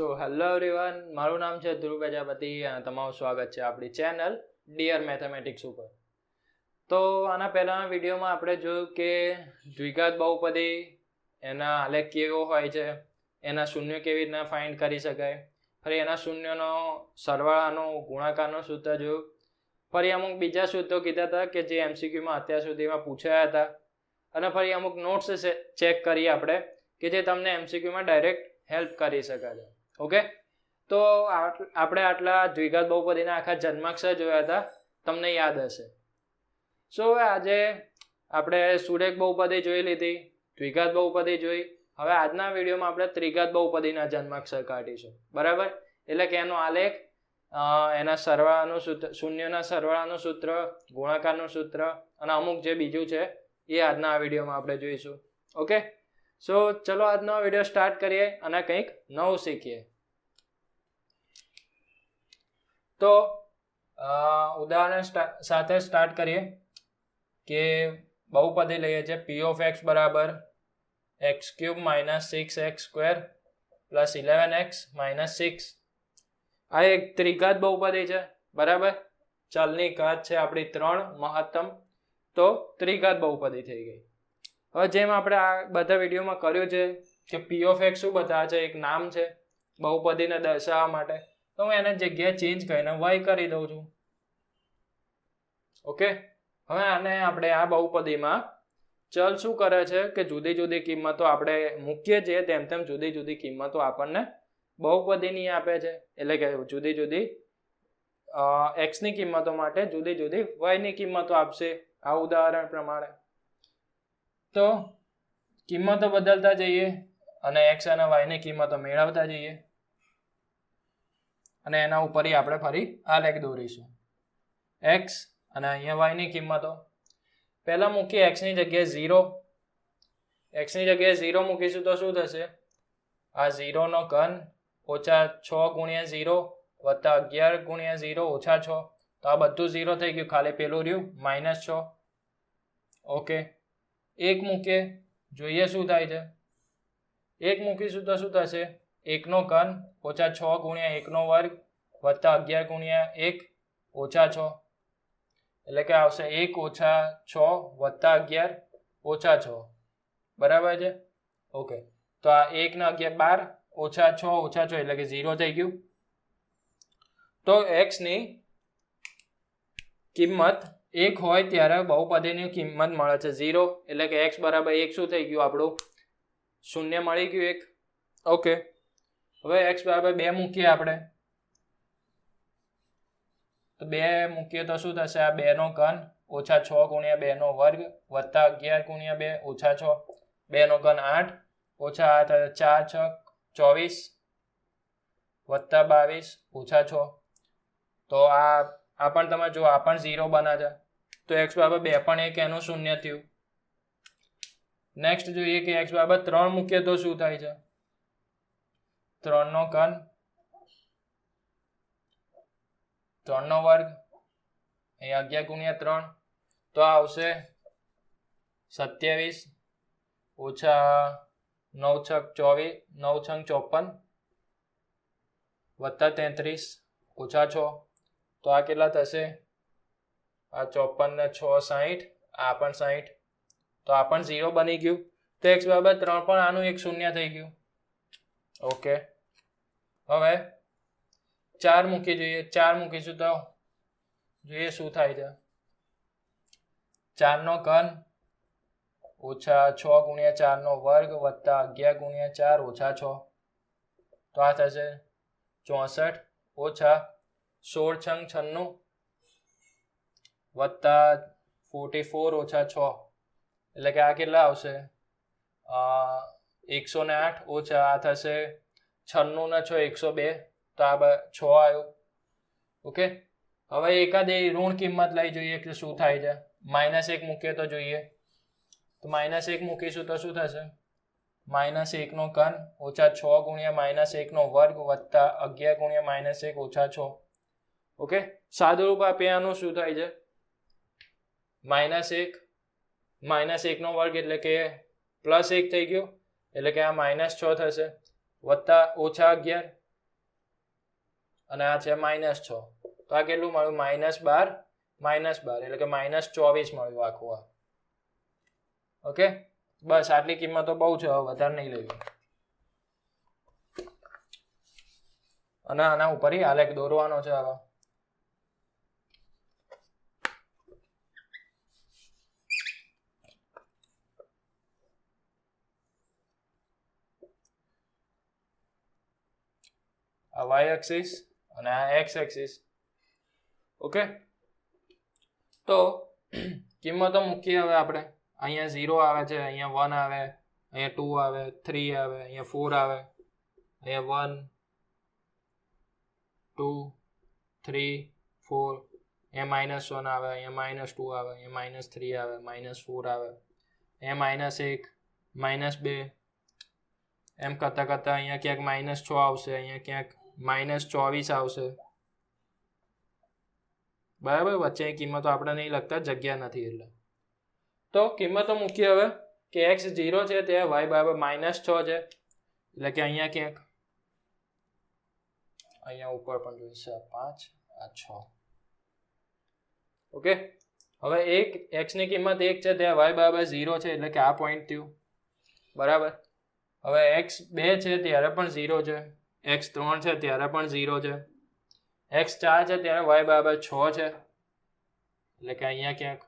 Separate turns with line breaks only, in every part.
So hello everyone, મારું નામ છે ધ્રુવ પ્રજાપતિ અને તમારું સ્વાગત છે આપણી ચેનલ ડિયર મેથેમેટિક્સ ઉપર. તો આના પહેલાના વિડીયોમાં આપણે જોયું કે દ્વિઘાત બહુપદી એના આલેખ કેવો હોય છે, એના શૂન્ય કેવી રીતના ફાઇન્ડ કરી શકાય, ફરી એના શૂન્યનો સરવાળાનો ગુણાકારનો સૂત્ર જોયું, ફરી અમુક બીજા સૂત્રો કીધા હતા કે જે એમસીક્યુમાં અત્યાર સુધીમાં પૂછાયા હતા, અને ફરી અમુક નોટ્સ ચેક કરીએ આપણે કે જે તમને એમસીક્યુમાં ડાયરેક્ટ હેલ્પ કરી શકે છે. ઓકે, તો આપણે આટલા દ્વિઘાત બહુપદીના આખા જન્માક્ષર જોયા હતા, તમને યાદ હશે. સો આજે આપણે સુરેખ બહુપદી જોઈ લીધી, દ્વિઘાત બહુપદી જોઈ. હવે આજના વિડીયોમાં આપણે ત્રિઘાત બહુપદીના જન્માક્ષર કાઢીશું, બરાબર? એટલે કે એનો આલેખ, એના સરવાળાનું સૂત્ર, શૂન્યના સરવાળાનું સૂત્ર, ગુણાકારનું સૂત્ર અને અમુક જે બીજું છે એ આજના આ વિડીયોમાં આપણે જોઈશું. ઓકે, સો ચલો આજનો વિડીયો સ્ટાર્ટ કરીએ અને કંઈક નવું શીખીએ. તો ઉદાહરણ સાથે સ્ટાર્ટ કરીએ કે બહુપદી લઈએ છે p of x બરાબર x³ - 6x² + 11x - 6. આ એક ત્રિઘાત બહુપદી છે, બરાબર? ચલની ઘાત છે આપણી 3 મહત્તમ, તો ત્રિઘાત બહુપદી થઈ ગઈ. હવે જેમ આપણે આ બધા વિડીયોમાં કર્યું છે કે p of x શું બતાવે છે, એક નામ છે બહુપદીને દર્શાવવા માટે, તો હું એને જગ્યાએ ચેન્જ કરીને y કરી દઉં છું. ઓકે, હવે આને આપણે આ બહુપદીમાં ચલ શું કરે છે કે જુદી જુદી કિંમતો આપણે મૂકીએ છીએ તેમ તેમ જુદી જુદી કિંમતો આપણને બહુપદીની આપે છે. એટલે કે જુદી જુદી x ની કિંમતો માટે જુદી જુદી y ની કિંમતો આપશે, આ ઉદાહરણ પ્રમાણે. તો કિંમતો બદલતા જઈએ અને x અને y ની કિંમતો મેળવતા જઈએ, અને એના ઉપર આપણે ફરી આલેખ દોરીશું. x અને અહીંયા y ની કિંમતો પહેલા મૂકીએ x ની જગ્યાએ 0. x ની જગ્યાએ 0 મૂકીશું તો શું થશે? આ 0 નો ઘન ઓછા 6 ગુણ્યા 0 વત્તા 11 ગુણ્યા 0 ઓછા 6. તો આ બધું 0 થઈ ગયું, ખાલી પેલું રહ્યું -6. ઓકે, 1 મૂકીએ, જોઈએ શું થાય છે. 1 મૂકીશું તો શું થશે? 1 નો ઘન ઓછા 6 ગુણ્યા 1 નો વર્ગ વત્તા 11 ગુણ્યા 1 ઓછા 6. એટલે કે આવશે 1 ઓછા 6 વત્તા 11 ઓછા 6, બરાબર છે? ઓકે, તો આ 1 ને 11 12 ઓછા 6 ઓછા 6 એટલે કે 0 થઈ ગયું. તો x ની કિંમત 1 હોય ત્યારે બહુપદીની કિંમત મળે છે 0, એટલે કે x બરાબર 1 શું થઈ ગયું આપણું? શૂન્ય મળી ગયું 1. ઓકે, હવે x બરાબર 2 મૂકીએ આપણે, તો 2 મૂકીએ તો શું થશે? આ 2 નો ઘન ઓછા 6 ગુણ્યા 2 નો વર્ગ વત્તા 11 ગુણ્યા 2 ઓછા 6. 2 નો ઘન 8 ઓછા 8 4 6 24 વત્તા 22 ઓછા 6. તો આ પણ તમે જો, આ પણ 0 બને છે, તો x બરાબર 2 પણ 1 એનું શૂન્ય થયું. નેક્સ્ટ જોઈએ કે x બરાબર 3 મૂકીએ તો શું થાય છે? 3 નો ઘન 3 નો વર્ગ અહીંયા 11 ગુણ્યા 3, તો આ આવશે 27 ઓછા 9 6 24 9 6 54 વત્તા 33 ઓછા 6. તો આ કેટલા થશે? આ 54 ને 6 60, આ પણ 60, તો આ પણ 0 બની ગયું. તો x બરાબર 3 પણ આનું એક શૂન્ય થઈ ગયું. ઓકે, હવે 4 મૂકી જોઈએ. 4 મૂકીશું તો જોઈએ શું થાય છે. 4 નો ઘન ઓછા 6 ગુણ્યા 4 નો વર્ગ વત્તા 11 ગુણ્યા 4 ઓછા 6. તો આ થશે 64 ઓછા 16 6 96 વત્તા 44 ઓછા 6. એટલે કે આ કેટલા આવશે? 108 ઓછા આ થશે 96 ને 6 102, તો આ 6 આવ્યું. ઓકે, હવે એકાદ ઋણ કિંમત લઈ જોઈએ કે શું થાય છે. -1 મૂકીએ તો જોઈએ, તો -1 મૂકીશું તો શું થશે? -1 નો ઘન ઓછા 6 ગુણ્યા -1 નો વર્ગ વત્તા 11 ગુણ્યા -1 ઓછા 6. ઓકે, સાદુરૂપ આપીએ આનું શું થાય છે? -1 નો વર્ગ એટલે કે +1 થઈ ગયો, એટલે કે આ -6 થશે, વત્તા ઓછા 11 અને આ છે -6. તો આ કેટલું મળ્યું? -12 એટલે કે -24 મળ્યું આખું આ. ઓકે, બસ આટલી કિંમતો બહુ છે, હવે વધારે નહીં લેવી. અને આના ઉપર આલેખ દોરવાનો છે હવે. આ y એક્સિસ અને આ x એક્સિસ. ઓકે, તો કિંમતો મૂકીએ હવે આપણે. અહીંયા 0 આવે છે, અહીંયા 1 આવે, અહીંયા 2 આવે, 3 આવે, અહીંયા 4 આવે, અહીંયા 1 2 3 4, અહીંયા -1 આવે, અહીંયા -2 આવે, અહીંયા -3 આવે, -4 આવે, અહીંયા -1 -2, એમ કરતા કરતા અહીંયા ક્યાંક -6 આવશે, અહીંયા ક્યાંક -24 આવશે. બરાબર, વચ્ચેની કિંમતો આપણે નહીં લખતા, જગ્યા નથી એટલે. તો કિંમતો મૂકીએ હવે કે x 0 છે ત્યાં y બરાબર -6 છે, એટલે કે અહીંયા ક્યાંક, અહીંયા ઉપર પણ જોઈશે, 5 આ 6. ઓકે, હવે x ની કિંમત 1 છે ત્યાં y બરાબર 0 છે, એટલે કે આ પોઈન્ટ થયું. બરાબર, હવે x 2 છે ત્યારે પણ 0 છે, x 3 છે ત્યારે પણ 0 છે, x 4 છે ત્યારે y બરાબર 6 છે, એટલે કે અહીંયા ક્યાંક.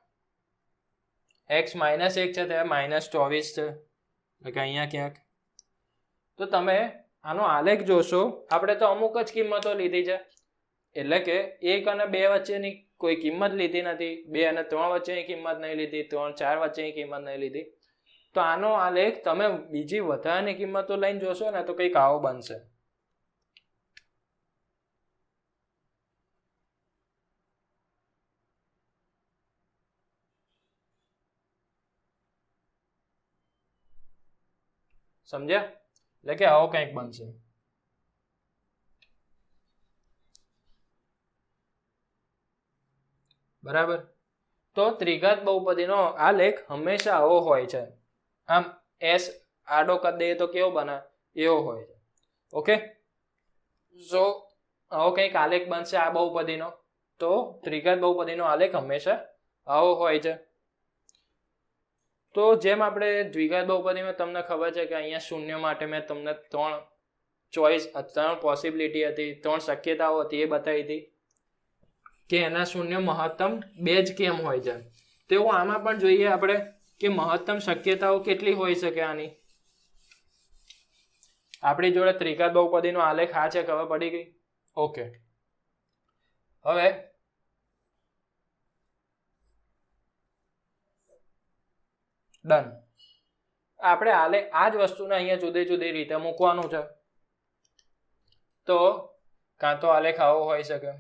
x -1 છે ત્યારે -24 છે, એટલે કે અહીંયા ક્યાંક. તો તમે આનો આલેખ જોશો, આપણે તો અમુક જ કિંમતો લીધી છે, એટલે કે 1 અને 2 વચ્ચેની કોઈ કિંમત લીધી નથી, 2 અને 3 વચ્ચેની કિંમત નહીં લીધી, 3 4 વચ્ચેની કિંમત નહીં લીધી. તો આનો આલેખ તમે બીજી વધારાની કિંમતો લઈને જોશો ને તો કંઈક આવો બનશે. સમજ્યા? એટલે કે આવો કંઈક બનશે. બરાબર, તો ત્રિઘાત બહુપદીનો આલેખ હંમેશા આવો હોય છે. આમ s આડો કરી દઈએ તો કેવો બને? એવો હોય છે. ઓકે, સો આવો કંઈક આલેખ બનશે આ બહુપદીનો. તો ત્રિઘાત બહુપદીનો આલેખ હંમેશા આવો હોય છે. તો જેમ આપણે દ્વિઘાત બહુપદીમાં તમને ખબર છે કે અહીંયા શૂન્ય માટે મેં તમને 3 પોસિબિલિટી હતી, 3 શક્યતાઓ હતી, એ બતાવી હતી કે એના શૂન્ય મહત્તમ 2 જ કેમ હોય છે. તેવું આમાં પણ જોઈએ આપણે કે મહત્તમ શક્યતાઓ કેટલી હોઈ શકે આની. આપણી જોડે ત્રિઘાત બહુપદીનો આલેખ આ છે, ખબર પડી ગઈ? ઓકે, હવે ડન. આપણે આ જ વસ્તુને અહીંયા જુદી જુદી રીતે મૂકવાનું છે. તો કાં તો આલેખ આવો હોઈ શકે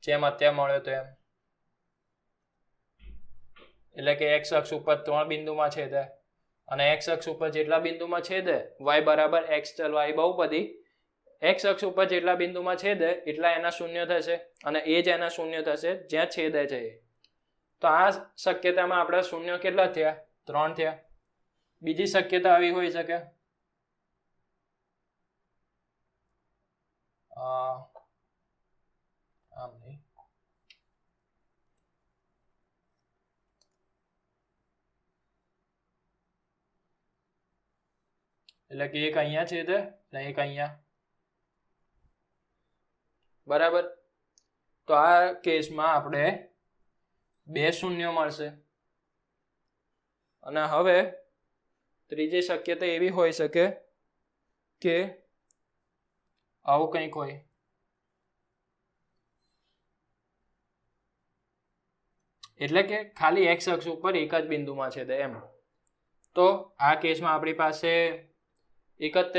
જેમ અત્યારે મળ્યો તો એમ, એટલે કે x અક્ષ ઉપર 3 બિંદુમાં છેદે, અને x અક્ષ ઉપર જેટલા બિંદુમાં છેદે y બરાબર x ચલ y બહુપદી, x અક્ષ ઉપર જેટલા બિંદુમાં છેદે એટલા એના શૂન્ય થશે, અને એ જ એના શૂન્ય થશે જ્યાં છેદે છે. તો આ શક્યતામાં આપણા શૂન્ય કેટલા થયા? 3 થયા. બીજી શક્યતા આવી હોઈ શકે, આમ નહીં, એટલે કે એક અહીંયા છેદે ને એક અહીંયા. બરાબર, તો આ કેસમાં આપણે 2 શૂન્ય મળશે. અને હવે ત્રીજી શક્યતા એવી હોઈ શકે કે આવું કંઈક હોય, એટલે કે ખાલી x અક્ષ ઉપર એક જ બિંદુમાં છેદે એમ. તો આ કેસમાં આપણી પાસે એક જ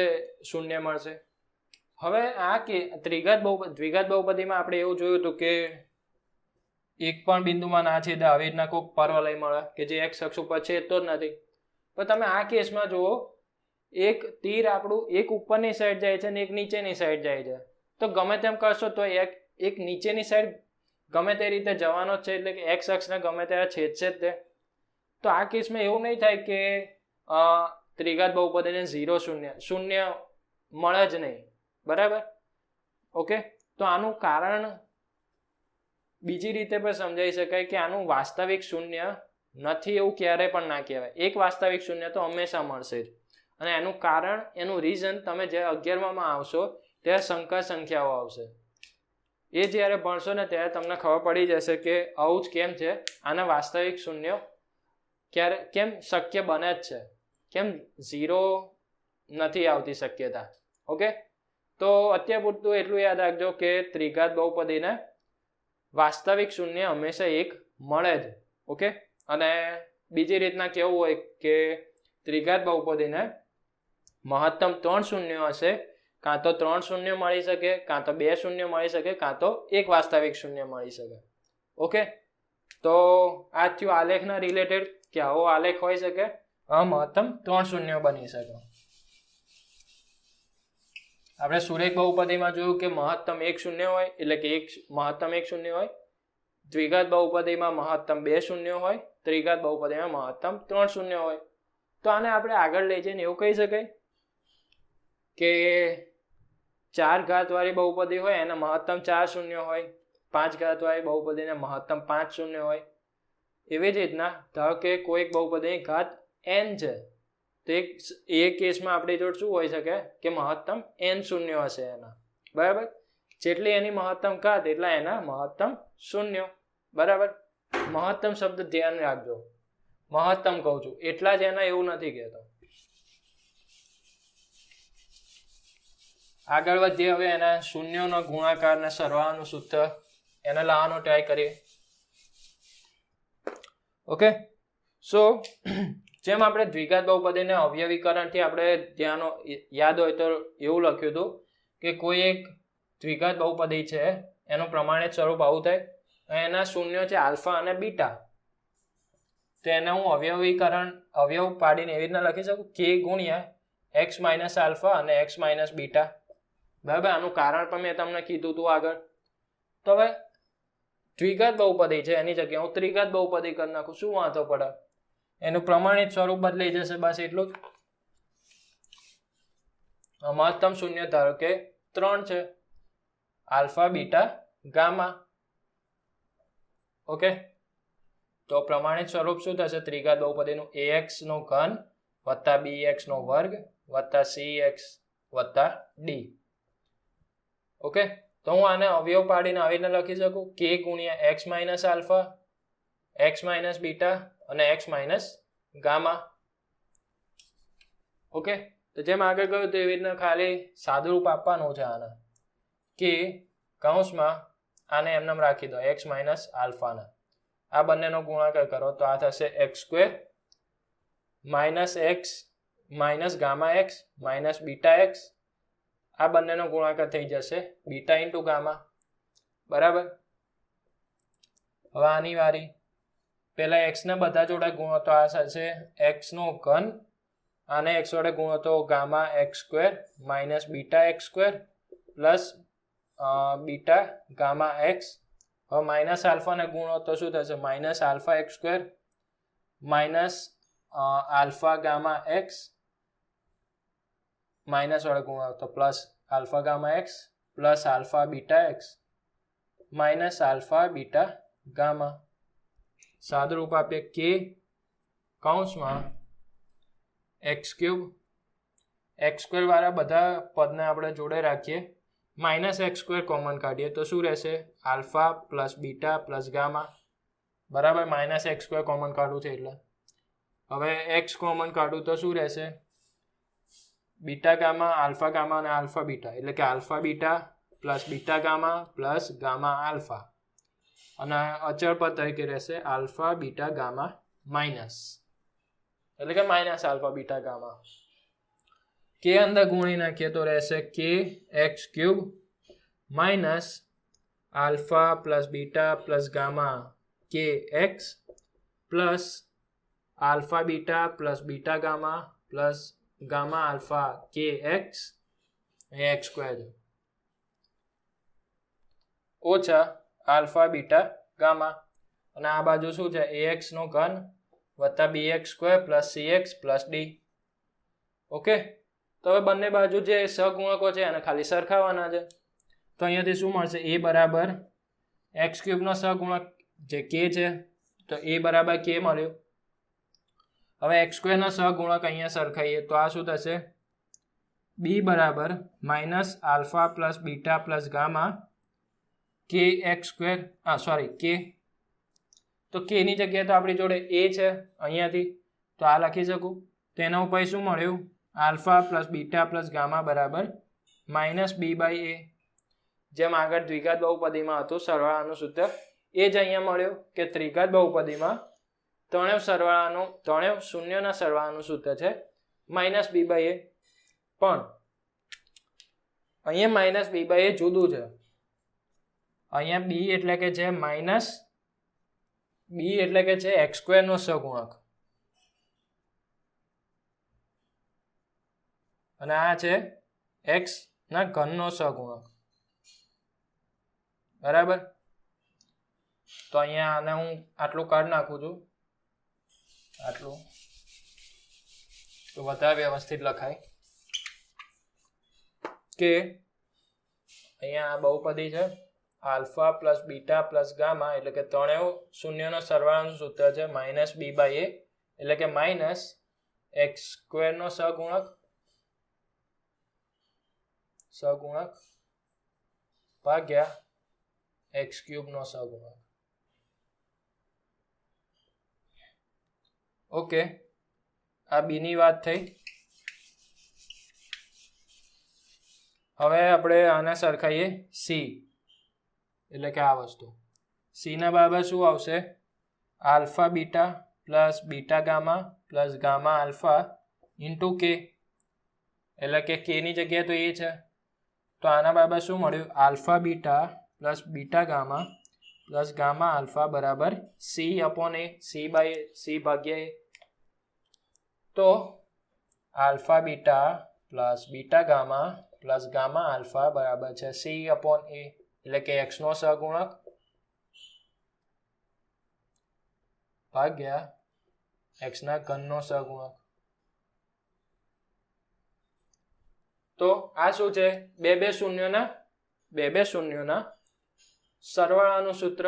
શૂન્ય મળશે. હવે આ દ્વિઘાત બહુપદીમાં આપણે એવું જોયું હતું કે એક પણ બિંદુમાં ના છેદે આવી રીતના કોઈક પરવલય મળે કે જે x અક્ષ ઉપર છેદતો જ નથી. પણ તમે આ કેસમાં જુઓ, એક તીર આપણું એક ઉપરની સાઈડ જાય છે અને એક નીચેની સાઈડ જાય છે. તો ગમે તેમ કરશો તો એક નીચેની સાઈડ ગમે તે રીતે જવાનો જ છે, એટલે કે x અક્ષને ગમે ત્યારે છેદશે જ તે. તો આ કેસમાં એવું નહીં થાય કે ત્રિઘાત બહુપદીને 0 શૂન્ય મળે જ નહીં. બરાબર, ઓકે, તો આનું કારણ બીજી રીતે પણ સમજાઈ શકાય કે આનું વાસ્તવિક શૂન્ય નથી એવું ક્યારે પણ ના કહેવાય. એક વાસ્તવિક શૂન્ય તો હંમેશા મળશે જ. અને એનું કારણ, એનું રીઝન તમે જે 11માં આવશો ત્યારે સંકર સંખ્યાઓ આવશે. એ જ્યારે ભણશો ને ત્યારે તમને ખબર પડી જશે કે આવું જ કેમ છે, આના વાસ્તવિક શૂન્ય ક્યારે કેમ શક્ય બને જ છે, કેમ 0 નથી આવતી શક્યતા. ઓકે, તો અત્યાર પૂરતું એટલું યાદ રાખજો કે ત્રિઘાત બહુપદીને વાસ્તવિક શૂન્ય હંમેશા 1 મળે જ. ઓકે, અને બીજી રીતના કેવું હોય કે ત્રિઘાત બહુપદીને મહત્તમ 3 શૂન્યો હશે, કાં તો 3 શૂન્ય મળી શકે, કાં તો 2 શૂન્ય મળી શકે, કાં તો 1 વાસ્તવિક શૂન્ય મળી શકે. ઓકે, તો આ થયું આલેખના રિલેટેડ કે આવો આલેખ હોઈ શકે, મહત્તમ 3 શૂન્ય બની શકે. આપણે સુરેખ બહુપદીમાં જોયું કે મહત્તમ 1 શૂન્ય હોય, એટલે કે મહત્તમ 1 શૂન્ય હોય. દ્વિઘાત બહુપદીમાં મહત્તમ 2 શૂન્ય હોય, ત્રિઘાત બહુપદીમાં મહત્તમ 3 શૂન્ય હોય. તો આને આપણે આગળ લઈ જઈને એવું કહી શકાય કે 4 ઘાત વાળી બહુપદી હોય એને મહત્તમ 4 શૂન્ય હોય, 5 ઘાત વાળી બહુપદીને મહત્તમ 5 શૂન્ય હોય. એવી જ રીતના ધારો કે કોઈ બહુપદીની ઘાત n છે, તો એ કેસમાં આપણી જોડે શું હોઈ શકે કે મહત્તમ n શૂન્ય હશે એના. બરાબર, જેટલી એની મહત્તમ ઘાત એટલા એના મહત્તમ શૂન્ય. બરાબર, મહત્તમ શબ્દ ધ્યાન રાખજો, મહત્તમ કહું છું, એટલા જ એના એવું નથી કહેતો. આગળ વધીએ હવે એના શૂન્યોનો ગુણાકાર ને સરવાળાનું સૂત્ર એને લાવવાનો ટ્રાય કરીએ. ઓકે, સો જેમ આપણે દ્વિઘાત બહુપદીને અવયવીકરણથી આપણે યાદ હોય તો એવું લખ્યું હતું કે કોઈ એક દ્વિઘાત બહુપદી છે એનું પ્રમાણિત સ્વરૂપ આવું થાય, એના શૂન્યો છે આલ્ફા અને બીટા. તો એને હું અવયવ પાડીને એવી રીતના લખી શકું કે ગુણ્યા એક્સ માઇનસ આલ્ફા અને એક્સ માઇનસ બીટા. બરાબર, આનું કારણ પણ મેં તમને કીધું હતું આગળ. તો હવે દ્વિઘાત બહુપદી છે એની જગ્યાએ હું ત્રિઘાત બહુપદી કરી નાખું, શું વાંધો પડે? એનું પ્રમાણિત સ્વરૂપ બદલાઈ જશે, બસ એટલું જ. મહત્તમ શૂન્ય ધારો કે 3 છે, આલ્ફા બીટા ગામા. ઓકે, તો પ્રમાણિત સ્વરૂપ શું થશે ત્રિઘાત બહુપદીનું? ax નો ઘન વત્તા bx નો વર્ગ વત્તા cx વત્તા d. ઓકે, તો હું આને અવયવ પાડીને આવીને લખી શકું k ગુણ્યા x minus alpha, x minus beta અને x માઇનસ ગામા. ઓકે, તો જેમ આગળ કહ્યું તો એવી રીતના ખાલી સાદું રૂપ આપવાનું છે આને કે કૌંસમાં આને એમનેમ રાખી દો x માઇનસ આલ્ફાના. આ બંનેનો ગુણાકાર કરો તો આ થશે x square minus x minus gamma x minus beta x. આ બંનેનો ગુણાકાર થઈ જશે બીટા ઇન્ટુ ગામા. બરાબર, હવે આની વારી. પહેલા એક્સ ને બધા જોડે ગુણો તો આ થશે એક્સ નો ઘન, આને એક્સ વડે ગુણો તો gamma x square minus beta x square plus beta gamma x. હવે માઇનસ આલ્ફા ને ગુણો તો શું થશે? Minus alpha x square minus alpha gamma x, minus વડે ગુણો તો plus alpha gamma x plus alpha beta x minus alpha beta gamma. સાદુરૂપ આપીએ કે કૌંસમાં એક્સ ક્યુબ, એક્સ સ્ક્વેર વાળા બધા પદને આપણે જોડે રાખીએ, માઇનસ એક્સ સ્ક્વેર કોમન કાઢીએ તો શું રહેશે? Alpha plus beta plus gamma. બરાબર, માઇનસ એક્સ સ્ક્વેર કોમન કાઢવું છે એટલે હવે એક્સ કોમન કાઢવું તો શું રહેશે? બીટા ગામા, આલ્ફા ગામા અને આલ્ફા બીટા, એટલે કે alpha beta plus beta gamma plus gamma alpha. અને અચળ પદ તરીકે રહેશે આલ્ફા બીટા ગામા માઇનસ, એટલે કે માઇનસ આલ્ફા બીટા ગામા. કે અંદર ગુણી નાખીએ તો રહેશે કે x cube minus alpha plus beta plus gamma કે x plus alpha beta plus beta gamma plus gamma alpha કે એક્સ એક્સ સ્ક્વેર ઓછા આલ્ફા બીટા ગામા. અને આ બાજુ શું છે? ax નો ઘન વત્તા bx square plus cx plus d. Okay, તો હવે બંને બાજુ જે સહગુણકો છે એને ખાલી સરખાવવાના છે. તો અહીંયાથી શું મળશે? a બરાબર એક્સ ક્યુબનો સહગુણક જે કે છે, તો a બરાબર કે મળ્યું. હવે એક્સ સ્ક્વેરનો સહગુણક અહીંયા સરખાઈએ તો આ શું થશે? b બરાબર minus alpha plus beta plus gamma કે એક્સ સ્ક્વેર કે, તો કે ની જગ્યાએ તો આપણી જોડે a છે અહીંયાથી, તો આ લખી શકું. તો એના ઉપર શું મળ્યું? Alpha plus beta plus gamma બરાબર માઇનસ b બાય a. જેમ આગળ દ્વિઘાત બહુપદીમાં હતું સરવાળાનું સૂત્ર, એ જ અહીંયા મળ્યું કે ત્રિઘાત બહુપદીમાં ત્રણેય શૂન્યના સરવાળાનું સૂત્ર છે માઇનસ b બાય a. પણ અહીંયા માઇનસ b બાય a જુદું છે. અહીંયા b એટલે કે છે માઇનસ b એટલે કે છે એક્સ સ્ક્વેરનો સહગુણક, અને આ છે એક્સ ના ઘનનો સહગુણક. બરાબર? તો અહીંયા આને હું આટલું કાઢી નાખું છું, આટલું, તો વધારે વ્યવસ્થિત લખાય કે અહીંયા આ બહુપદી છે alpha plus beta plus gamma, એટલે કે ત્રણેય શૂન્યનો સરવાળાનું સૂત્ર છે માઇનસ b બાય a, એટલે કે માઇનસ એક્સ સ્ક્વેરનો સહગુણક ભાગ્યા એક્સ ક્યુબનો સહગુણક. ઓકે, આ b ની વાત થઈ. હવે આપણે આને સરખાઈએ c, એટલે કે આ વસ્તુ. c ના બરાબર શું આવશે? Alpha beta plus beta gamma plus gamma alpha into કે, એટલે કે કે ની જગ્યાએ તો એ છે, તો આના બરાબર શું મળ્યું? Alpha beta plus beta gamma plus gamma alpha બરાબર c અપોન a, c ભાગ્યા a. તો alpha beta plus beta gamma plus gamma alpha બરાબર છે c અપોન a, એટલે કે x નો સહગુણક ભાગ્યા x ના ઘનનો સહગુણક. તો આ શું છે? બે શૂન્યોના સરવાળાનું સૂત્ર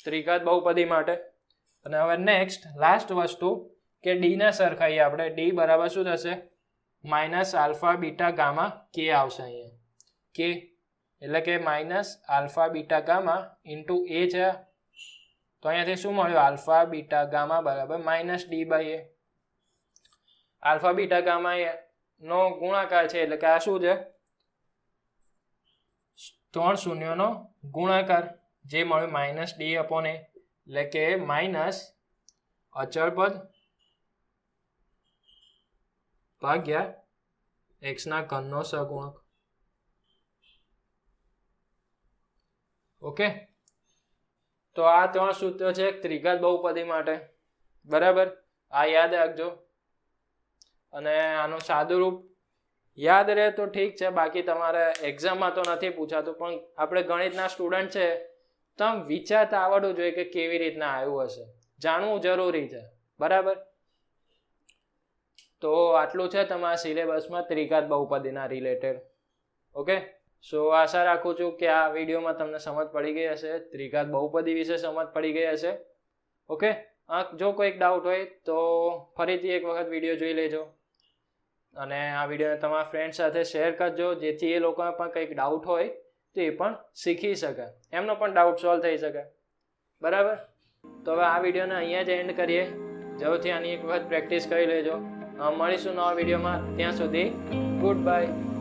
ત્રિઘાત બહુપદી માટે. અને હવે નેક્સ્ટ લાસ્ટ વસ્તુ કે ડી ને સરખાઈએ આપણે. ડી બરાબર શું થશે? માઇનસ આલ્ફા બીટા ગામા કે આવશે અહીંયા, કે એટલે કે minus alpha beta gamma into a છે, તો અહીંયાથી શું મળ્યું? આલ્ફા બીટા ગામા બરાબર minus d by a. Alpha beta gamma નો ગુણાકાર છે, એટલે કે આ શું છે? ત્રણ શૂન્યનો ગુણાકાર, જે મળ્યું માઇનસ ડી અપોન એ, એટલે કે માઇનસ અચળ પદ ભાગ્યા એક્સ ના ઘનનો સહગુણક. ઓકે, તો આ ત્રણ સૂત્રો છે ત્રિઘાત બહુપદી માટે. બરાબર? આ યાદ રાખજો. અને આનું સાદું રૂપ યાદ રહે તો ઠીક છે, બાકી તમારે એક્ઝામમાં તો નથી પૂછાતું, પણ આપણે ગણિતના સ્ટુડન્ટ છે તો આમ વિચારતા આવડવું જોઈએ કે કેવી રીતના આવ્યું હશે, જાણવું જરૂરી છે. બરાબર? તો આટલું છે તમારા સિલેબસમાં ત્રિઘાત બહુપદીના રિલેટેડ. ઓકે, સો આશા રાખું છું કે આ વિડીયોમાં તમને સમજ પડી ગઈ હશે, ત્રિઘાત બહુપદી વિશે સમજ પડી ગઈ હશે. ઓકે, જો કોઈક ડાઉટ હોય તો ફરીથી એક વખત વિડીયો જોઈ લેજો, અને આ વિડીયોને તમારા ફ્રેન્ડ સાથે શેર કરજો, જેથી એ લોકોને પણ કંઈક ડાઉટ હોય તો એ પણ શીખી શકે, એમનો પણ ડાઉટ સોલ્વ થઈ શકે. બરાબર? તો હવે આ વિડીયોને અહીંયા જ એન્ડ કરીએ. જરૂરથી આની એક વખત પ્રેક્ટિસ કરી લેજો. મળીશું નવા વિડીયોમાં. ત્યાં સુધી ગુડ બાય.